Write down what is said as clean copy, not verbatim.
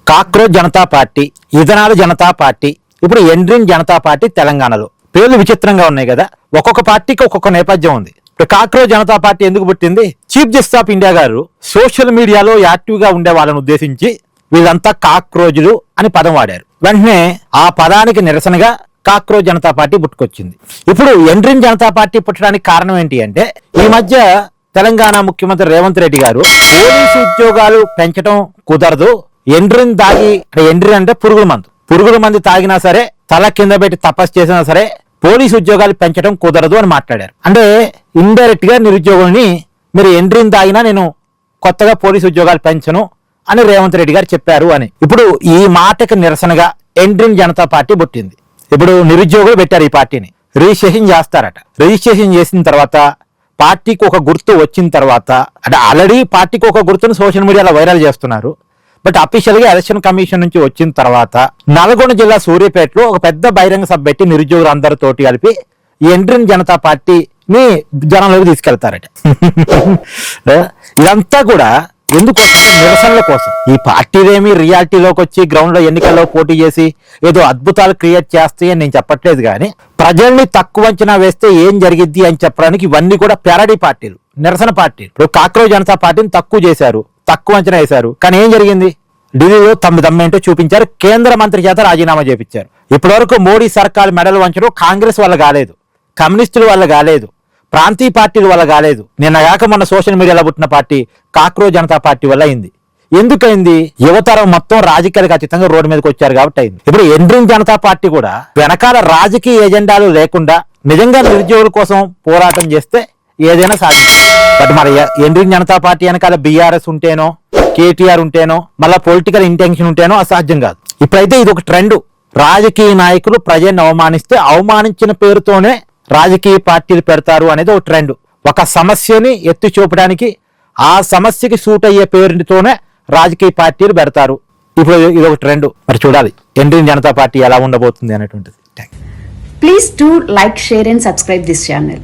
Cockroach Janata party, ethanol Janata party, ఇప్పుడు ఎండ్రింగ్ Janata party తెలంగాణలో. పేర్లు విచిత్రంగా ఉన్నాయి కదా. ఒక్కొక్క పార్టీకి ఒక్కొక్క నేపథ్యం ఉంది. ఇప్పుడు కాక్రోచ్ జనతా పార్టీ ఎందుకు పుట్టింది? చీఫ్ జస్టిస్ ఆఫ్ ఇండియా గారు సోషల్ మీడియాలో యాక్టివ్ గా ఉండే వాళ్ళని ఉద్దేశించి వీళ్ళంతా కాక్రోజులు అని పదం వాడారు. వెంటనే ఆ పదానికి నిరసనగా కాక్రోచ్ జనతా పార్టీ పుట్టుకొచ్చింది. ఇప్పుడు ఎండ్రింగ్ జనతా పార్టీ పుట్టడానికి కారణం ఏంటి అంటే, ఈ మధ్య తెలంగాణ ముఖ్యమంత్రి రేవంత్ రెడ్డి గారు పోలీసు ఉద్యోగాలు పెంచడం కుదరదు, ఎండ్రిన్ తాగి, ఎండ్రిన్ అంటే పురుగుల మందు తాగినా సరే, తల కింద పెట్టి తపస్సు చేసినా సరే పోలీసు ఉద్యోగాలు పెంచడం కుదరదు అని మాట్లాడారు. అంటే ఇండైరెక్ట్ గా నిరుద్యోగుల్ని మీరు ఎండ్రిన్ తాగినా నేను కొత్తగా పోలీసు ఉద్యోగాలు పెంచను అని రేవంత్ రెడ్డి గారు చెప్పారు అని. ఇప్పుడు ఈ మాటకి నిరసనగా ఎండ్రింగ్ జనతా పార్టీ పుట్టింది. ఇప్పుడు నిరుద్యోగులు పెట్టారు ఈ పార్టీని, రిజిస్ట్రేషన్ చేస్తారట. రిజిస్ట్రేషన్ చేసిన తర్వాత పార్టీకి ఒక గుర్తు వచ్చిన తర్వాత, అంటే ఆల్రెడీ పార్టీకి ఒక గుర్తును సోషల్ మీడియాలో వైరల్ చేస్తున్నారు. బట్ అఫీషియల్ గా ఎలక్షన్ కమిషన్ నుంచి వచ్చిన తర్వాత నల్గొండ జిల్లా సూర్యాపేటలో ఒక పెద్ద బహిరంగ సభ పెట్టి నిరుద్యోగులు అందరితోటి కలిపి ఎండ్రింగ్ జనతా పార్టీని జనంలోకి తీసుకెళ్తారట. ఇదంతా కూడా ఎందుకు? నిరసనల కోసం. ఈ పార్టీలేమి రియాలిటీలోకి వచ్చి గ్రౌండ్ లో ఎన్నికల్లో పోటీ చేసి ఏదో అద్భుతాలు క్రియేట్ చేస్తాయి అని నేను చెప్పట్లేదు, కానీ ప్రజల్ని తక్కువ అంచనా వేస్తే ఏం జరిగిద్ది అని చెప్పడానికి ఇవన్నీ కూడా ప్యారడీ పార్టీలు, నిరసన పార్టీలు. ఇప్పుడు కాక్రోచ్ జనతా పార్టీని తక్కువ చేశారు, తక్కువ అంచనా వేశారు, కానీ ఏం జరిగింది? ఢిల్లీలో తమ్మేంటో చూపించారు, కేంద్ర మంత్రి చేత రాజీనామా చేపించారు. ఇప్పటివరకు మోడీ సర్కార్ మెడలు వంచడం కాంగ్రెస్ వల్ల కాలేదు, కమ్యూనిస్టుల వల్ల కాలేదు, ప్రాంతీయ పార్టీల వల్ల కాలేదు. నిన్నగాక మొన్న సోషల్ మీడియాలో పుట్టిన పార్టీ కాక్రోచ్ జనతా పార్టీ వల్ల అయింది. ఎందుకైంది? యువతరం మొత్తం రాజకీయాలకు అతీతంగా రోడ్డు మీదకి వచ్చారు కాబట్టి అయింది. ఇప్పుడు ఎండ్రింగ్ జనతా పార్టీ కూడా వెనకాల రాజకీయ ఎజెండాలు లేకుండా నిజంగా నిరుద్యోగుల కోసం పోరాటం చేస్తే ఏదైనా సాధించారు. బట్ మరి ఎండ్రింగ్ జనతా పార్టీ వెనకాల బీఆర్ఎస్ ఉంటేనో, కేటీఆర్ ఉంటేనో, మళ్ళీ పొలిటికల్ ఇంటెన్షన్ ఉంటేనో అసాధ్యం కాదు. ఇప్పుడైతే ఇది ఒక ట్రెండ్. రాజకీయ నాయకులు ప్రజల్ని అవమానిస్తే అవమానించిన పేరుతోనే రాజకీయ పార్టీలు పెడతారు అనేది ఒక ట్రెండ్. ఒక సమస్యని ఎత్తి చూపడానికి ఆ సమస్యకి సూట్ అయ్యే పేరుతోనే రాజకీయ పార్టీలు పెడతారు. ఇప్పుడు ఇది ఒక ట్రెండ్. మరి చూడాలి ఎండ్రింగ్ జనతా పార్టీ ఎలా ఉండబోతుంది అనేటువంటిది. Please do like, share and subscribe this channel.